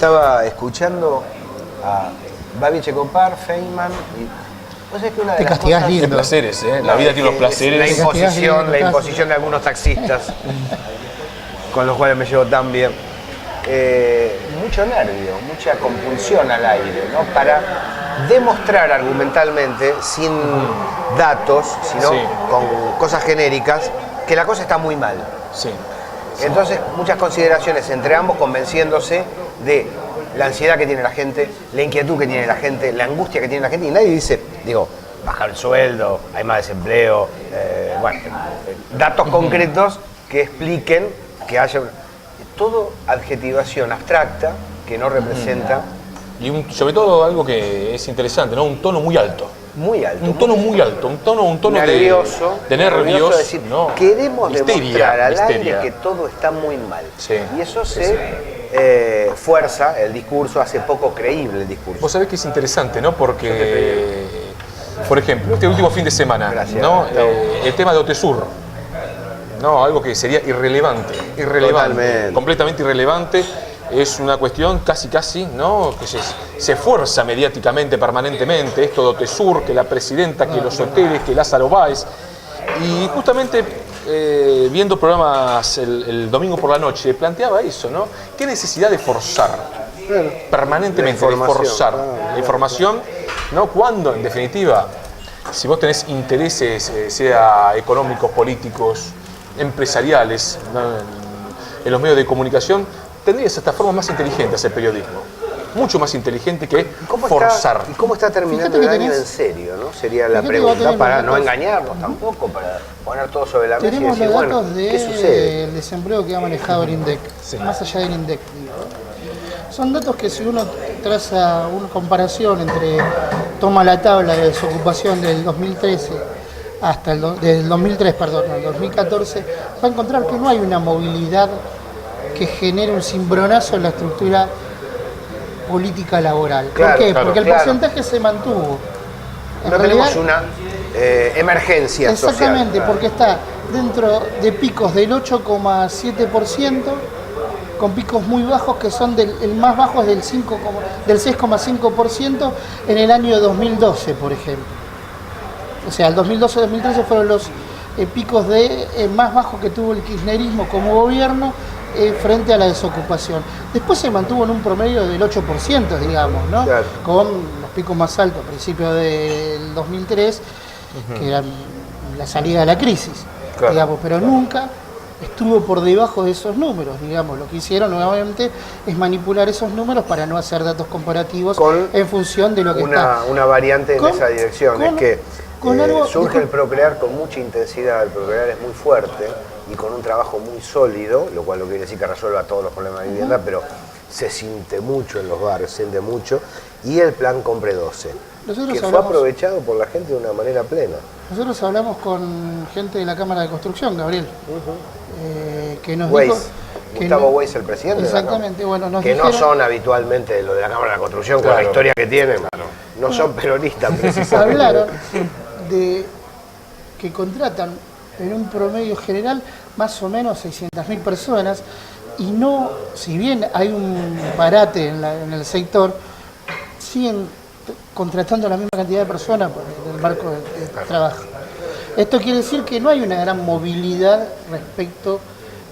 estaba escuchando a Babi Checopar, Feynman y... ¿Vos sabés que una de Te las castigás cosas... lindo. Placeres, ¿eh? La vida tiene los placeres. La imposición de algunos taxistas, con los cuales me llevo tan bien. Mucho nervio, mucha compulsión al aire, ¿no? Para demostrar argumentalmente, sin datos, sino con cosas genéricas, que la cosa está muy mal. Sí. Entonces, muchas consideraciones entre ambos, convenciéndose de la ansiedad que tiene la gente, la inquietud que tiene la gente, la angustia que tiene la gente, y nadie dice, bajar el sueldo, hay más desempleo, datos concretos que expliquen que haya... Todo adjetivación abstracta que no representa... Y sobre todo algo que es interesante, ¿no? Un tono muy alto. Muy alto. Un tono muy alto, un tono nervioso, de nervios. De decir, no, queremos demostrar al histeria. aire que todo está muy mal. Sí. Y eso fuerza el discurso, hace poco creíble el discurso. Vos sabés que es interesante, ¿no? Porque, por ejemplo, este último fin de semana, gracias, ¿no? El tema de Otesur, ¿no? Algo que sería irrelevante, Totalmente. Completamente irrelevante. Es una cuestión casi, ¿no? Que se fuerza mediáticamente, permanentemente, esto de Otesur, que la presidenta, que los hoteles, que Lázaro Báez. Y justamente viendo programas el domingo por la noche, planteaba eso, ¿no? ¿Qué necesidad de forzar permanentemente, de forzar la información, ¿no? Cuando, en definitiva, si vos tenés intereses, sea económicos, políticos, empresariales, ¿no? En los medios de comunicación, tendrías esta forma más inteligente de hacer periodismo. Mucho más inteligente que forzar. ¿Y cómo está terminando el año en serio, no? Sería la pregunta, para no engañarnos tampoco, para poner todo sobre la mesa y decir, bueno, ¿qué sucede? El desempleo que ha manejado el INDEC, más allá del INDEC. Son datos que si uno traza una comparación toma la tabla de desocupación del 2013 hasta del 2003, perdón, al 2014, va a encontrar que no hay una movilidad que genere un cimbronazo en la estructura política laboral. ¿Por qué? Porque el porcentaje se mantuvo. No tenemos una emergencia social. Exactamente, porque está dentro de picos del 8,7%, con picos muy bajos que son el más bajo es del 6,5% en el año 2012, por ejemplo. O sea, el 2012-2013 fueron los picos más bajos que tuvo el kirchnerismo como gobierno frente a la desocupación. Después se mantuvo en un promedio del 8%, digamos, ¿no? Claro. Con los picos más altos a principios del 2003, que eran la salida de la crisis, digamos, pero nunca estuvo por debajo de esos números, digamos. Lo que hicieron nuevamente es manipular esos números para no hacer datos comparativos en función de lo que está. Una variante en esa dirección es que surge el Procrear con mucha intensidad. El Procrear es muy fuerte y con un trabajo muy sólido, lo cual no quiere decir que resuelva todos los problemas de vivienda, pero se siente mucho en los barrios, se siente mucho, y el plan Compre 12, que fue aprovechado por la gente de una manera plena. Nosotros hablamos con gente de la Cámara de Construcción, Gabriel, que nos dijo... Gustavo Weiss, el presidente. Exactamente, bueno, nos dijeron, no son habitualmente lo de la Cámara de Construcción, con la historia que tienen, no son peronistas precisamente. Hablaron de que contratan en un promedio general más o menos 600.000 personas y no, si bien hay un parate en el sector, siguen contratando la misma cantidad de personas en el marco de trabajo. Esto quiere decir que no hay una gran movilidad respecto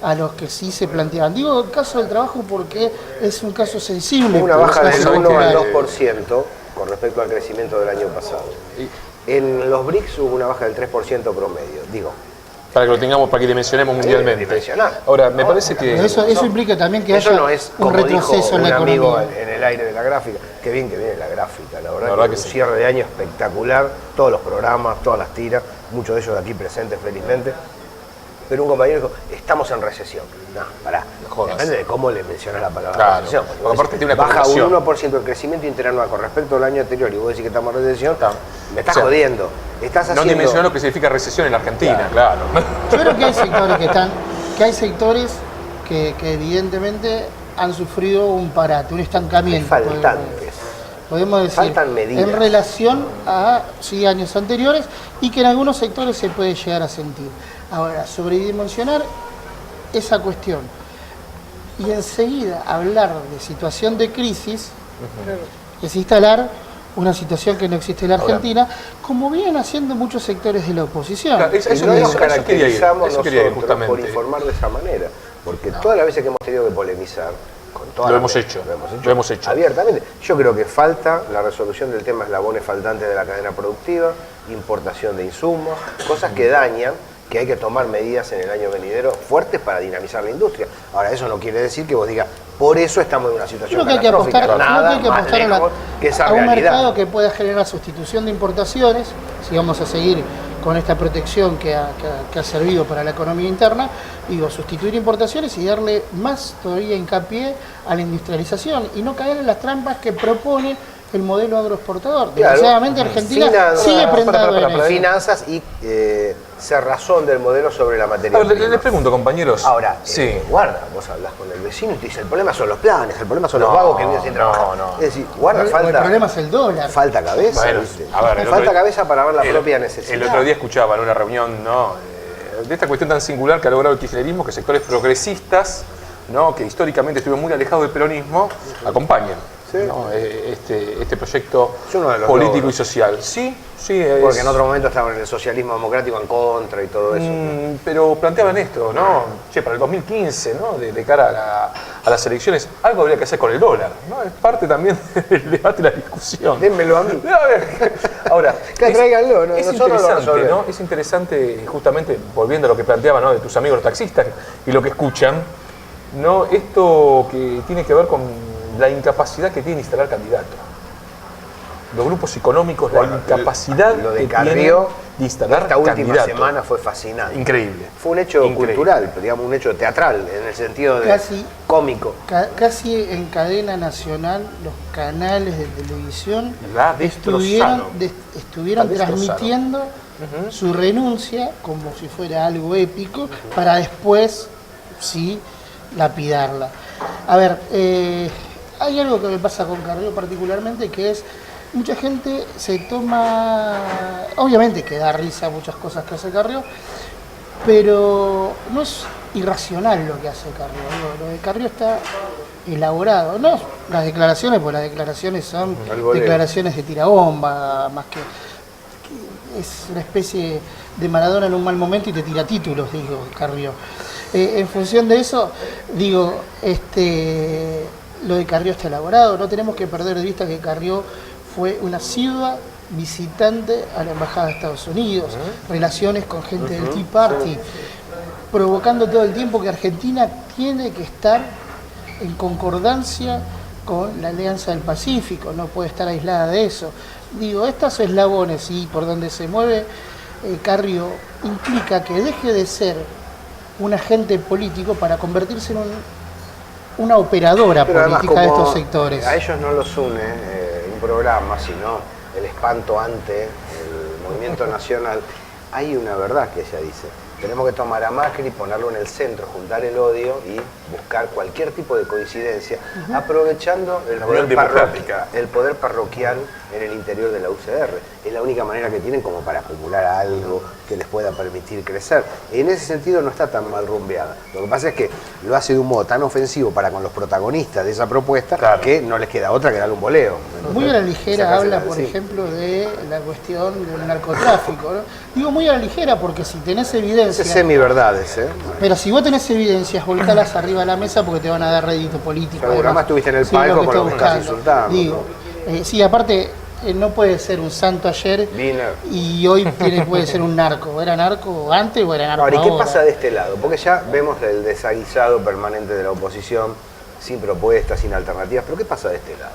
a los que sí se planteaban. Digo el caso del trabajo porque es un caso sensible. Una baja del 1 al 2% con respecto al crecimiento del año pasado. En los BRICS hubo una baja del 3% promedio, digo. Para que lo tengamos, para que dimensionemos mundialmente. Ahora, me parece que... Eso implica también que haya un retroceso en la economía. Un amigo en el aire de la gráfica, qué bien que viene la gráfica, la verdad que es un cierre de año espectacular, todos los programas, todas las tiras, muchos de ellos de aquí presentes felizmente. Pero un compañero dijo, estamos en recesión. No, pará, depende de cómo le mencionas la palabra recesión. Porque aparte tiene una baja un 1% el crecimiento interanual con respecto al año anterior y vos decís que estamos en recesión, me estás jodiendo. Estás haciendo... No dimensionó lo que significa recesión en la Argentina, claro. Yo creo que hay sectores que evidentemente han sufrido un parate, un estancamiento. Podemos decir, faltan medidas en relación a años anteriores y que en algunos sectores se puede llegar a sentir. Ahora, sobredimensionar esa cuestión y enseguida hablar de situación de crisis es instalar una situación que no existe en la Argentina, como vienen haciendo muchos sectores de la oposición. Claro, Eso nos caracterizamos eso quería ir, nosotros justamente. por informar de esa manera, porque todas las veces que hemos tenido que polemizar, con todas Lo las hemos veces, hecho, lo hemos hecho abiertamente. Yo creo que falta la resolución del tema eslabones faltantes de la cadena productiva, importación de insumos, cosas que dañan, que hay que tomar medidas en el año venidero fuertes para dinamizar la industria. Ahora, eso no quiere decir que vos digas, por eso estamos en una situación Creo que hay que catastrófica. apostar, Nada creo que hay que más apostar lejos que esa a un realidad. mercado que pueda generar sustitución de importaciones, si vamos a seguir con esta protección que ha servido para la economía interna, digo, sustituir importaciones y darle más todavía hincapié a la industrialización y no caer en las trampas que propone el modelo agroexportador. Desgraciadamente Argentina sigue prendado en eso. Finanzas y cerrazón del modelo sobre la materia A ver, prima. les pregunto, compañeros. Ahora, sí. guarda, vos hablás con el vecino y te dice, el problema son los planes, el problema son los vagos que viven sin trabajar. no. Es decir, guarda, El problema es el dólar. falta cabeza, Bueno, ¿viste? a ver, falta cabeza para ver la propia necesidad. El otro día escuchaba en una reunión, ¿no?, de esta cuestión tan singular que ha logrado el kirchnerismo, que sectores progresistas, ¿no?, que históricamente estuvieron muy alejados del peronismo, acompañen, Sí. ¿no?, este proyecto Es uno de los político logros. y social. Sí, es... Porque en otro momento estaban en el socialismo democrático en contra y todo eso. Pero planteaban esto, ¿no? Che, para el 2015, ¿no?, de cara a las elecciones, algo habría que hacer con el dólar, ¿no? Es parte también del debate y la discusión. Dénmelo a mí. A ver, ahora, Tráiganlo, ¿no? es Nosotros lo interesante, resolvemos. ¿no? Es interesante, justamente, volviendo a lo que planteaban, ¿no?, de tus amigos los taxistas y lo que escuchan, ¿no?, esto que tiene que ver con la incapacidad que tienen de instalar candidatos. Los grupos económicos, Bueno, la incapacidad lo de que Carrió, tienen de instalar esta última candidatos. semana fue fascinante. Increíble. Fue un hecho Increíble. cultural, digamos, un hecho teatral, en el sentido de Casi. cómico. Casi en cadena nacional los canales de televisión La destrozaron. estuvieron La destrozaron. transmitiendo su renuncia como si fuera algo épico para después sí lapidarla. A ver, hay algo que me pasa con Carrió particularmente, que es mucha gente se toma, obviamente que da risa muchas cosas que hace Carrió, pero no es irracional lo que hace Carrió. Lo de Carrió está elaborado, no las declaraciones, porque las declaraciones son Al voleo. declaraciones de tirabomba, más que es una especie de Maradona en un mal momento y te tira títulos, digo, Carrió. En función de eso, digo, lo de Carrió está elaborado, no tenemos que perder de vista que Carrió fue una asidua visitante a la Embajada de Estados Unidos, relaciones con gente del Tea Party, provocando todo el tiempo que Argentina tiene que estar en concordancia con la Alianza del Pacífico, no puede estar aislada de eso. Digo, estos eslabones y por donde se mueve Carrió implica que deje de ser un agente político para convertirse en una operadora Pero además, política de como estos sectores. a ellos no los une un programa, sino el espanto ante el movimiento nacional. Hay una verdad que ella dice. Tenemos que tomar a Macri, ponerlo en el centro, juntar el odio y buscar cualquier tipo de coincidencia, aprovechando La unión democrática. el poder parroquial en el interior de la UCR. Es la única manera que tienen como para acumular algo que les pueda permitir crecer. En ese sentido no está tan mal rumbeada. Lo que pasa es que lo hace de un modo tan ofensivo para con los protagonistas de esa propuesta, Claro, que no les queda otra que darle un boleo. Muy a la ligera Sacársela habla, por de encima. ejemplo, de la cuestión del narcotráfico, ¿no? Digo muy a la ligera porque si tenés evidencia, Ese semiverdades, ¿eh? pero si vos tenés evidencias, volcalas arriba de la mesa porque te van a dar rédito político. Seguro, además estuviste en el Sí, palco lo que con lo que estoy estás buscando. insultando, Digo, sí, aparte, no puede ser un santo ayer Viner. y hoy puede ser un narco. ¿Era narco antes o era narco Ahora, ¿y qué ahora? pasa de este lado? Porque ya vemos el desaguisado permanente de la oposición, sin propuestas, sin alternativas, pero ¿qué pasa de este lado?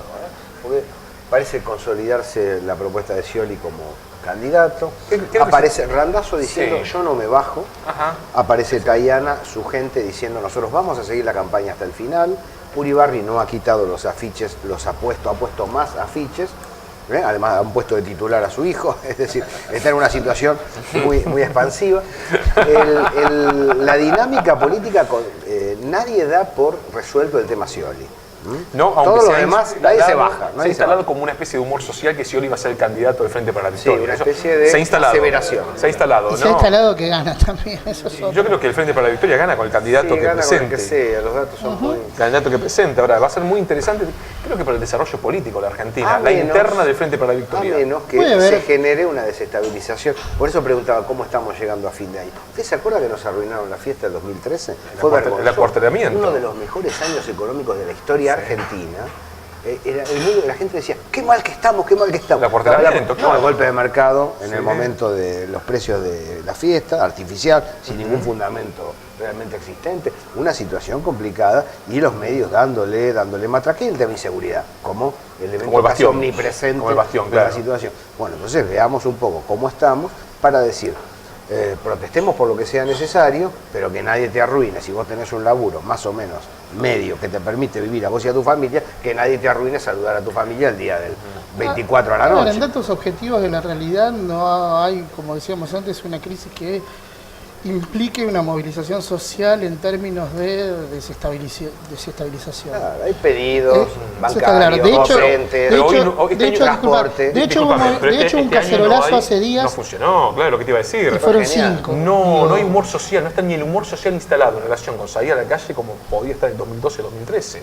Porque parece consolidarse la propuesta de Scioli como candidato, Creo que aparece Randazzo diciendo Sí. yo no me bajo, Ajá. aparece Tayana, su gente, diciendo nosotros vamos a seguir la campaña hasta el final, Uribarri no ha quitado los afiches, ha puesto más afiches, además han puesto de titular a su hijo, es decir, está en una situación muy expansiva. La dinámica política, nadie da por resuelto el tema Scioli. No, aunque Todo se lo ha demás, nadie se instalado- baja. Se ha Nadie se instalado baja. como una especie de humor social que Scioli iba a ser el candidato del Frente para la Sí, Victoria. una Eso especie de se ha instalado. aseveración. Se ha instalado, Y se ha ¿no? instalado que gana también, eso es otro. Yo creo que el Frente para la Victoria gana con el candidato Sí, que gana con el presente. que sea, los datos son muy... Candidato que presente. Ahora, va a ser muy interesante, creo que para el desarrollo político de la Argentina, A la menos- interna del Frente para la A Victoria. menos que Puede haber- se genere una desestabilización. Por eso preguntaba cómo estamos llegando a fin de año. ¿Usted se acuerda que nos arruinaron la fiesta del 2013? Fue vergonzoso. el acuartelamiento. Uno de los mejores años económicos de la historia argentina. La gente decía, qué mal que estamos, qué mal que estamos. El acuartelamiento, Con claro. el golpe de mercado en el Sí. momento de los precios de la fiesta, artificial, sin ningún fundamento realmente existente, una situación complicada y los medios dándole matraque y el tema inseguridad, como elemento Como el casi bastión. omnipresente Como el bastión, de la claro. situación. Bueno, entonces veamos un poco cómo estamos para decir, protestemos por lo que sea necesario, pero que nadie te arruine. Si vos tenés un laburo más o menos medio que te permite vivir a vos y a tu familia, que nadie te arruine saludar a tu familia el día del 24 a la A ver, en noche. datos objetivos de la realidad no hay, como decíamos antes, una crisis que implique una movilización social en términos de desestabilización. Claro, hay pedidos, Eso está claro. bancarios, De hecho, docentes, pero hoy no- este año transporte. de hecho, Discúlpame, hubo- pero de hecho, un este año cacerolazo no hay- hace días No funcionó, claro, lo que te iba a decir. y fueron genial. 5. No hay humor social, no está ni el humor social instalado en relación con salir a la calle como podía estar en 2012-2013.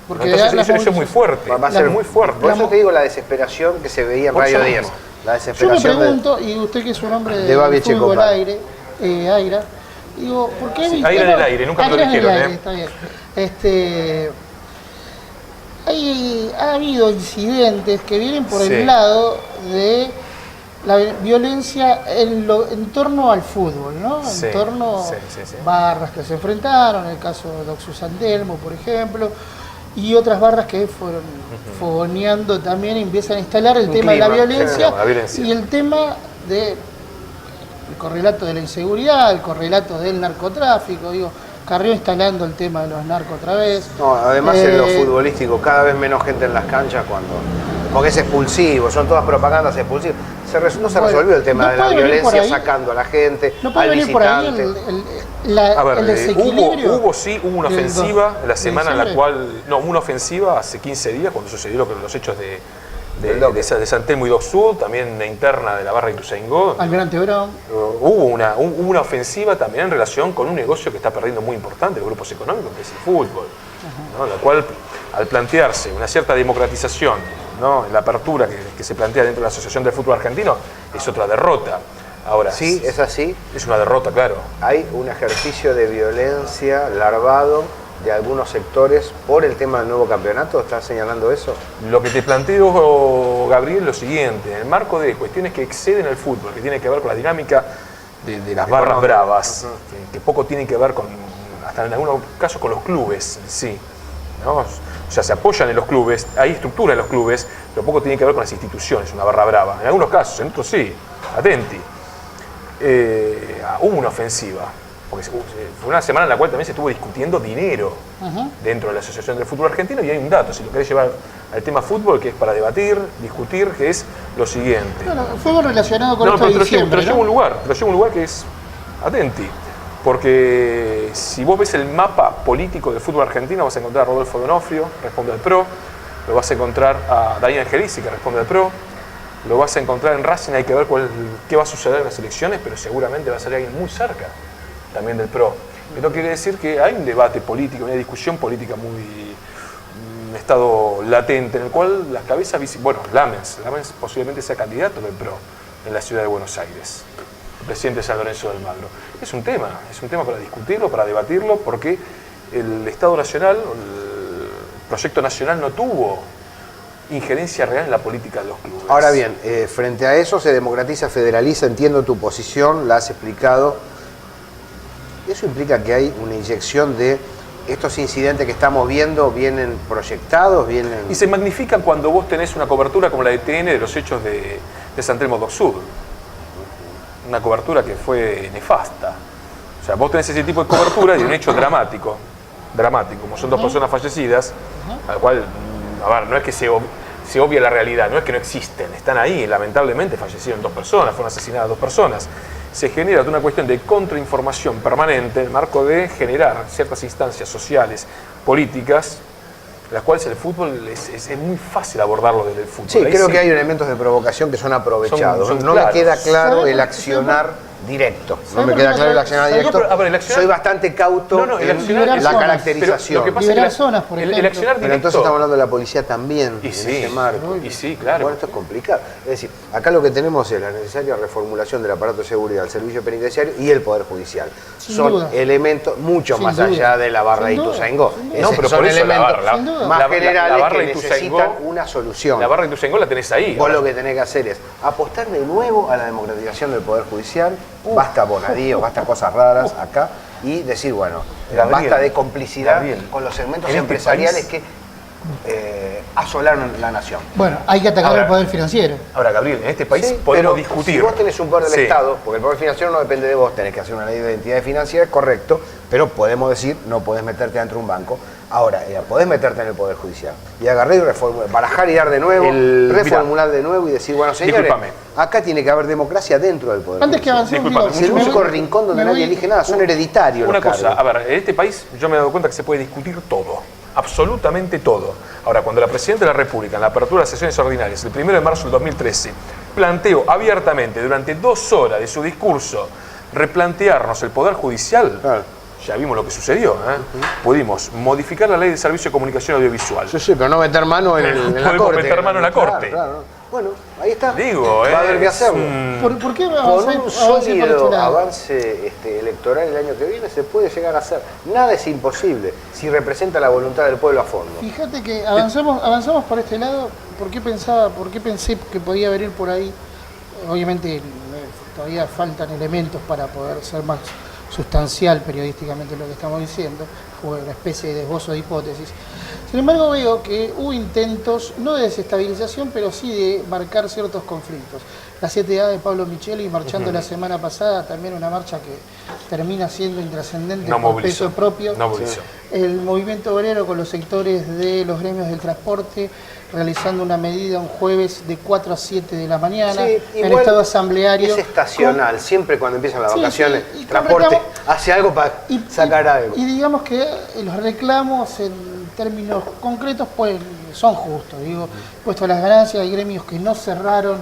Porque Entonces las eso es muy fuerte, Va a ser muy fuerte. Por eso te digo la desesperación que se veía en Por Radio eso 10. mismo. La Yo me desesperación de- pregunto, y usted que es un hombre de de Babi fútbol Echecopar. Aira, digo, ¿por qué Sí, aire en el aire, nunca me lo Aire en el dijeron, aire, está bien. Ha habido incidentes que vienen por Sí. el lado de la violencia en torno al fútbol, ¿no? Sí, En torno sí, sí, sí. barras que se enfrentaron, el caso de Doxus Santelmo, por ejemplo, y otras barras que fueron fogoneando también y empiezan a instalar el Un tema de la clima, violencia, sí, la violencia. y el tema de el correlato de la inseguridad, el correlato del narcotráfico, digo, Carrió instalando el tema de los narcos otra vez. No, además en lo futbolístico, cada vez menos gente en las canchas porque es expulsivo, son todas propagandas expulsivas. No se resolvió el tema no de la puede venir por violencia ahí. sacando a la gente, No puede al venir por ahí visitante. A ver, el desequilibrio. hubo una del ofensiva dos- en la de semana en la diciembre. cual, no, hubo una ofensiva hace 15 días cuando sucedieron los hechos Del de San Telmo y Doc Sud, también la interna de la barra de Ituzaingó. Almirante Brown. Hubo una ofensiva también en relación con un negocio que está perdiendo muy importante los grupos económicos, que es el fútbol, ¿no? La cual, al plantearse una cierta democratización, ¿no? En la apertura que se plantea dentro de la Asociación del Fútbol Argentino, es otra derrota. Ahora, Sí, es así. es una derrota, claro. Hay un ejercicio de violencia larvado de algunos sectores por el tema del nuevo campeonato. ¿Estás señalando eso? Lo que te planteo, Gabriel, es lo siguiente, en el marco de cuestiones que exceden al fútbol, que tiene que ver con la dinámica de las barras bravas, que poco tienen que ver con, hasta en algunos casos, con los clubes en sí, ¿no? O sea, se apoyan en los clubes, hay estructura en los clubes, pero poco tiene que ver con las instituciones, una barra brava. En algunos casos, en otros sí, atenti. Hubo una ofensiva, porque fue una semana en la cual también se estuvo discutiendo dinero dentro de la Asociación del Fútbol Argentino, y hay un dato, si lo querés llevar al tema fútbol, que es para debatir, discutir, que es lo siguiente. Bueno, fue relacionado con No, esto pero de te lo diciembre, llevo a un lugar que es atenti. Porque si vos ves el mapa político del fútbol argentino, vas a encontrar a Rodolfo Donofrio, responde al PRO, lo vas a encontrar a Daniel Angelici, que responde al PRO, lo vas a encontrar en Racing, hay que ver qué va a suceder en las elecciones, pero seguramente va a salir alguien muy cerca también del PRO. Esto quiere decir que hay un debate político, una discusión política muy un estado latente, en el cual las cabezas bueno, Lamens posiblemente sea candidato del PRO en la ciudad de Buenos Aires, el presidente San Lorenzo del Magro. Es un tema para discutirlo, para debatirlo, porque el Estado Nacional, el proyecto nacional no tuvo injerencia real en la política de los clubes. Ahora bien, frente a eso se democratiza, federaliza, entiendo tu posición, la has explicado. ¿Eso implica que hay una inyección de estos incidentes que estamos viendo, vienen proyectados, vienen...? Y se magnifican cuando vos tenés una cobertura como la de TN de los hechos de San Telmo Doc Sud. Una cobertura que fue nefasta. O sea, vos tenés ese tipo de cobertura de un hecho dramático, como son dos personas fallecidas, al cual, a ver, no es que se obvia la realidad, no es que no existen, están ahí, lamentablemente fallecieron dos personas, fueron asesinadas dos personas. Se genera una cuestión de contrainformación permanente en el marco de generar ciertas instancias sociales, políticas, las cuales el fútbol es muy fácil abordarlo desde el fútbol. Sí, Ahí creo sí. que hay elementos de provocación que son aprovechados. Son no claros. me queda claro ¿Sabe el por qué? accionar directo. No ¿Sabe me por queda qué? claro el accionar No, directo. pero, a ver, el accionar- Soy bastante cauto No, el en accionar- la Liberar zonas. caracterización. Pero lo que pasa Liberar es que zonas, por el ejemplo. accionar Pero directo... entonces estamos hablando de la policía también, Y en sí, ese marco. y sí, claro. Bueno, esto es complicado. Es decir, acá lo que tenemos es la necesaria reformulación del aparato de seguridad, el servicio penitenciario y el Poder Judicial. Sin Son duda. elementos mucho Sin más duda. allá de la barra de Sin duda. Ituzaingó. Sin duda. No, pero Son por eso elementos Sin duda. más generales barra que de Ituzaingó- necesitan una solución. La barra de Ituzaingó la tenés ahí. Vos lo que tenés que hacer es apostar de nuevo a la democratización del Poder Judicial, basta bonadío, basta cosas raras acá, y decir, bueno, Gabriel, basta de complicidad Gabriel, con los segmentos en este empresariales país- que asolaron la nación. Bueno, hay que atacar Ahora, al poder financiero. Ahora, Gabriel, en este país Sí, podemos pero discutir. Si vos tenés un poder del Sí. Estado, porque el poder financiero no depende de vos, tenés que hacer una ley de identidades financieras, correcto, pero podemos decir, no podés meterte dentro de un banco. Ahora, podés meterte en el Poder Judicial y agarrar y reformular, barajar y dar de nuevo, reformular de nuevo y decir, bueno, señores, Discúlpame. acá tiene que haber democracia dentro del Poder Antes que Judicial. avancemos, Disculpame, Es el me único voy- rincón donde me nadie voy- elige nada, son hereditarios Una los cosa, cargos. a ver, en este país yo me he dado cuenta que se puede discutir todo, absolutamente todo. Ahora, cuando la Presidenta de la República, en la apertura de las sesiones ordinarias, el 1 de marzo del 2013, planteó abiertamente durante 2 horas de su discurso replantearnos el Poder Judicial, Claro. ya vimos lo que sucedió, ¿eh? Pudimos modificar la Ley de Servicio de Comunicación Audiovisual. Sí, pero no meter mano en la Podemos corte. meter mano en la Claro, corte. claro. Bueno, ahí está. Digo, va a haber que es hacerlo. ¿Por qué Con avancé un por este sólido lado? avance electoral el año que viene se puede llegar a hacer. Nada es imposible si representa la voluntad del pueblo a fondo. Fíjate que avanzamos por este lado. ¿Por qué pensé que podía venir por ahí? Obviamente todavía faltan elementos para poder ser más sustancial periodísticamente lo que estamos diciendo, fue una especie de esbozo de hipótesis. Sin embargo, veo que hubo intentos, no de desestabilización, pero sí de marcar ciertos conflictos. La 7A de Pablo Micheli marchando la semana pasada, también una marcha que termina siendo intrascendente No por movilizó. peso propio. No movilizó. El movimiento obrero con los sectores de los gremios del transporte realizando una medida un jueves de 4 a 7 de la mañana, Sí, el igual estado asambleario. es estacional, siempre cuando empiezan las Sí, vacaciones, sí, y con transporte reclamo- hace algo para sacar algo. Y digamos que los reclamos en términos concretos pues son justos. Digo, puesto a las ganancias, hay gremios que no cerraron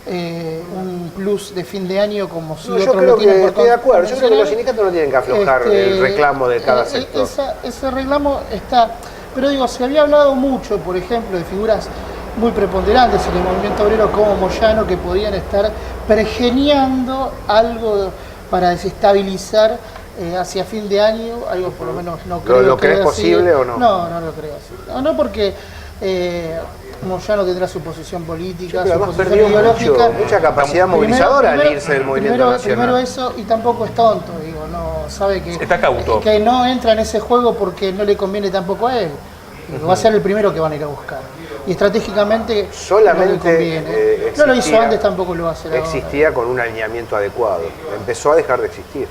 un plus de fin de año como si No, yo otros creo lo tienen que por estoy de acuerdo, yo creo que los convencional. sindicatos no tienen que aflojar el reclamo de cada sector. Ese reclamo está, pero digo, se había hablado mucho, por ejemplo, de figuras muy preponderantes en el movimiento obrero como Moyano que podían estar pergeñando algo para desestabilizar hacia fin de año, algo por lo menos no creo. ¿Lo que crees haya posible sido. o no? No, no lo creo así. No porque Moyano tendrá su posición política, Pero su además posición perdió ideológica. mucha capacidad movilizadora al irse del movimiento nacional. Primero eso, y tampoco es tonto, digo, no sabe que, Está cauto. que no entra en ese juego porque no le conviene tampoco a él. Digo, va a ser el primero que van a ir a buscar. Y estratégicamente Solamente, no le conviene. No lo hizo existía- antes, tampoco lo va a hacer ahora. Existía con un alineamiento adecuado. Empezó a dejar de existir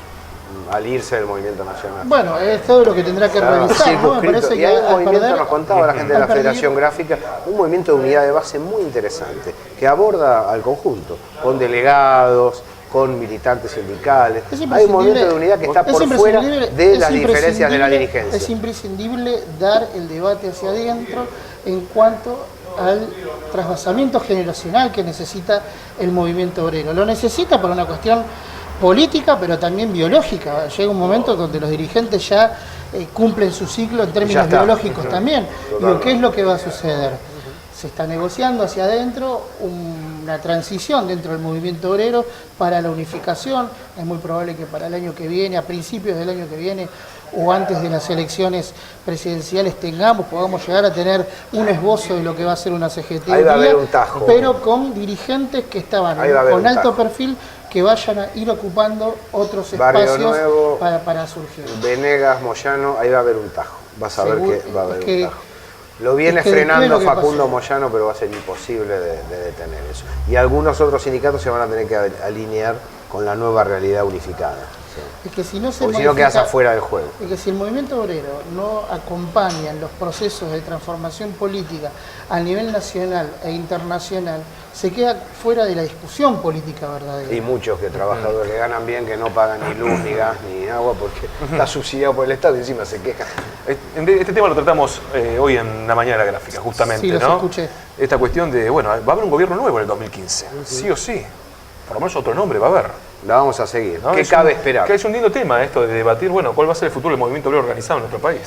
al irse del movimiento nacional. Bueno, es todo lo que tendrá que Estaba revisar, ¿no? Me circunscrito. parece Y que hay un al movimiento, perder, nos contaba la gente de la al perder- Federación Gráfica, un movimiento de unidad de base muy interesante, que aborda al conjunto, con delegados, con militantes sindicales. Es Hay un movimiento de unidad que está es por fuera imprescindible- de es las diferencias de la imprescindible- dirigencia. Es imprescindible dar el debate hacia adentro en cuanto al trasvasamiento generacional que necesita el movimiento obrero. Lo necesita por una cuestión política, pero también biológica. Llega un momento donde los dirigentes ya cumplen su ciclo en términos está. biológicos también. Digo, ¿qué es lo que va a suceder? Se está negociando hacia adentro una transición dentro del movimiento obrero para la unificación. Es muy probable que para el año que viene, a principios del año que viene o antes de las elecciones presidenciales podamos llegar a tener un esbozo de lo que va a ser una CGT. Ahí va a unida, haber un tajo. pero con dirigentes que estaban Ahí va a haber con un alto tajo. perfil que vayan a ir ocupando otros Barrio espacios Nuevo, para surgir. Venegas, Moyano, ahí va a haber un tajo. Vas a ver Seguro, que va a haber es que- un tajo. Lo viene es que después frenando lo que Facundo pasa- Moyano, pero va a ser imposible de detener eso. Y algunos otros sindicatos se van a tener que alinear con la nueva realidad unificada. es que si no se Porque si no quedas modifica- afuera del juego. es que si el movimiento obrero no acompaña en los procesos de transformación política a nivel nacional e internacional, se queda fuera de la discusión política verdadera. Y muchos que trabajadores que ganan bien, que no pagan ni luz, ni gas, ni agua, porque está subsidiado por el Estado y encima se quejan. Este tema lo tratamos hoy en la mañana gráfica, justamente, Sí, los ¿no? escuché. Esta cuestión de, bueno, va a haber un gobierno nuevo en el 2015, sí o sí. Por lo menos otro nombre va a haber. La vamos a seguir. ¿no? ¿Qué Es cabe un- esperar? Que es un lindo tema esto de debatir, bueno, cuál va a ser el futuro del movimiento obrero organizado en nuestro país.